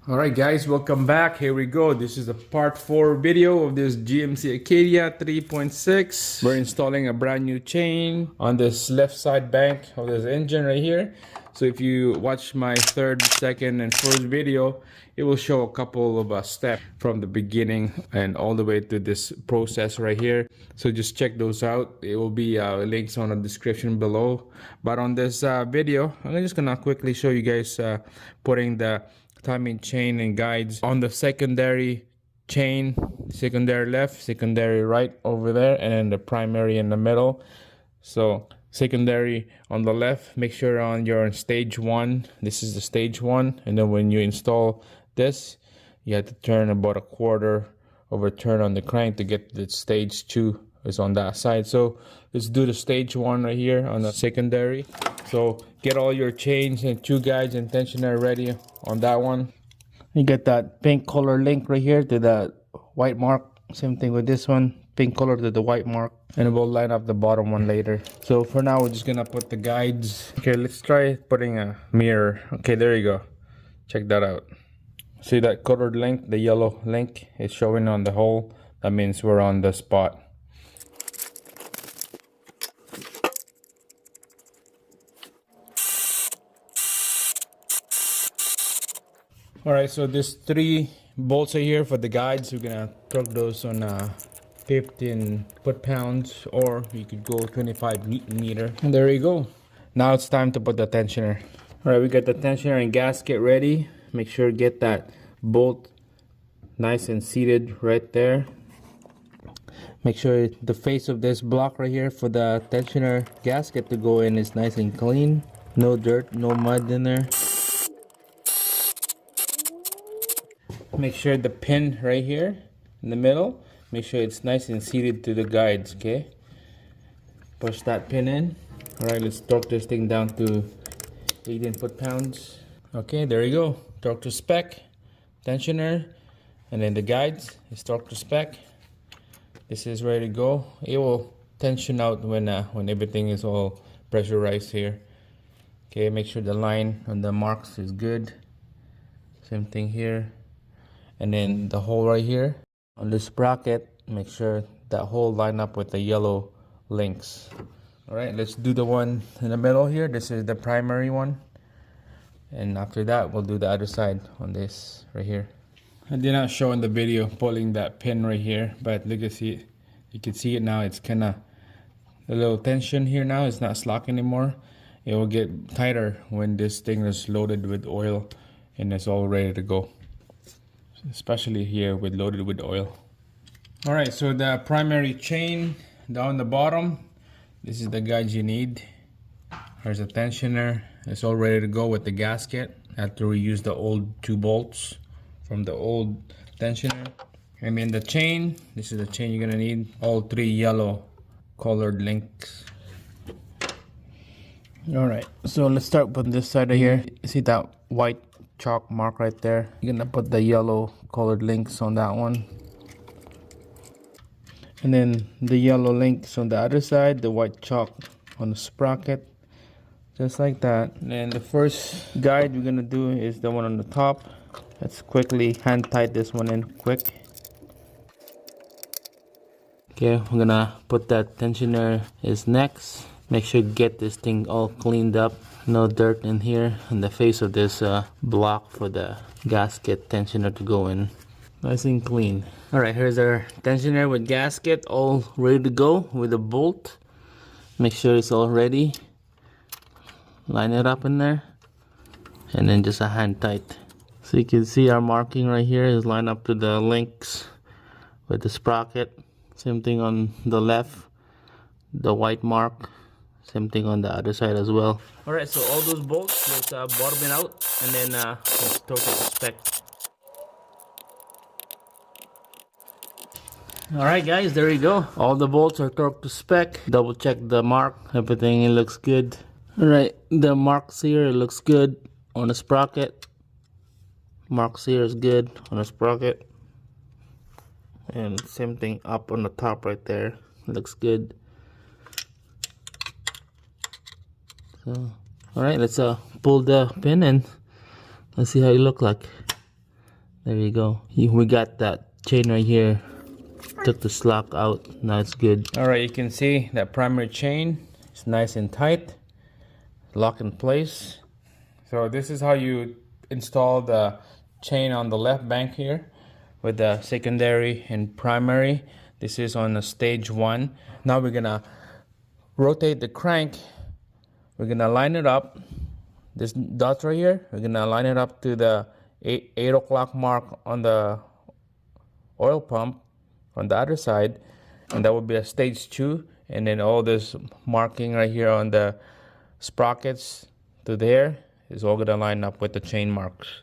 Alright guys, welcome back. Here we go. This is a part 4 video of this GMC Acadia 3.6. We're installing a brand new chain on this left side bank of this engine right here. So if you watch my third, second, and first video, it will show a couple of steps from the beginning and all the way to this process right here. So just check those out. It will be links on the description below. But on this video, I'm just gonna quickly show you guys putting the timing chain and guides on the secondary chain, secondary left, secondary right over there, and then the primary in the middle. So secondary on the left, make sure you're on stage 1. This is the stage 1, and then when you install this, you have to turn about a quarter of a turn on the crank to get the stage 2 is on that side. So let's do the stage 1 right here on the secondary. So get all your chains and 2 guides and tensioner ready on that one. You get that pink color link right here to the white mark. Same thing with this one, pink color to the white mark, and we'll line up the bottom one later. So for now, we're just gonna put the guides. Okay, let's try putting a mirror. Okay, there you go. Check that out. See that colored link, the yellow link is showing on the hole. That means we're on the spot. Alright, so there's 3 bolts are here for the guides. We're gonna torque those on 15 foot-pounds, or you could go 25 meter. And there you go. Now it's time to put the tensioner. Alright, we got the tensioner and gasket ready. Make sure to get that bolt nice and seated right there. Make sure the face of this block right here for the tensioner gasket to go in is nice and clean. No dirt, no mud in there. Make sure the pin right here in the middle, make sure it's nice and seated to the guides. Okay, push that pin in. All right, let's torque this thing down to 18 foot-pounds. Okay, there you go. Torque to spec, tensioner, and then the guides is torque to spec. This is ready to go. It will tension out when everything is all pressurized here. Okay, make sure the line on the marks is good. Same thing here. And then the hole right here on this bracket, make sure that hole line up with the yellow links. All right, let's do the one in the middle here. This is the primary one, and after that we'll do the other side on this right here. I did not show in the video pulling that pin right here, but look at it. You can see it now. It's kind of a little tension here now. It's not slack anymore. It will get tighter when this thing is loaded with oil and it's all ready to go, especially here with loaded with oil. All right, so the primary chain down the bottom, this is the guides you need. There's a tensioner. It's all ready to go with the gasket after we use the old 2 bolts from the old tensioner. And then the chain, this is the chain you're gonna need, all 3 yellow colored links. All right, so let's start with this side right here. See that white chalk mark right there? You're gonna put the yellow colored links on that one, and then the yellow links on the other side, the white chalk on the sprocket, just like that. And then the first guide we're gonna do is the one on the top. Let's quickly hand tight this one in quick. Okay, we're gonna put that tensioner is next. Make sure to get this thing all cleaned up. No dirt in here, and the face of this block for the gasket tensioner to go in. Nice and clean. Alright, here's our tensioner with gasket all ready to go with a bolt. Make sure it's all ready. Line it up in there, and then just a hand tight. So you can see our marking right here is lined up to the links with the sprocket. Same thing on the left, the white mark. Same thing on the other side as well. Alright, so all those bolts, let's bottom it out, and then let's torque it to spec. Alright guys, there you go. All the bolts are torqued to spec. Double check the mark, everything it looks good. Alright, the marks here, it looks good on the sprocket. Marks here is good on the sprocket. And same thing up on the top right there, looks good. So, all right, let's pull the pin and let's see how it look like. There you go. We got that chain right here. Took the slack out. Now it's good. Alright, you can see that primary chain is nice and tight. Lock in place. So this is how you install the chain on the left bank here with the secondary and primary. This is on the stage 1. Now we're gonna rotate the crank. We're gonna line it up. This dot right here, we're gonna line it up to the 8 o'clock mark on the oil pump on the other side, and that would be a stage 2. And then all this marking right here on the sprockets to there is all gonna line up with the chain marks.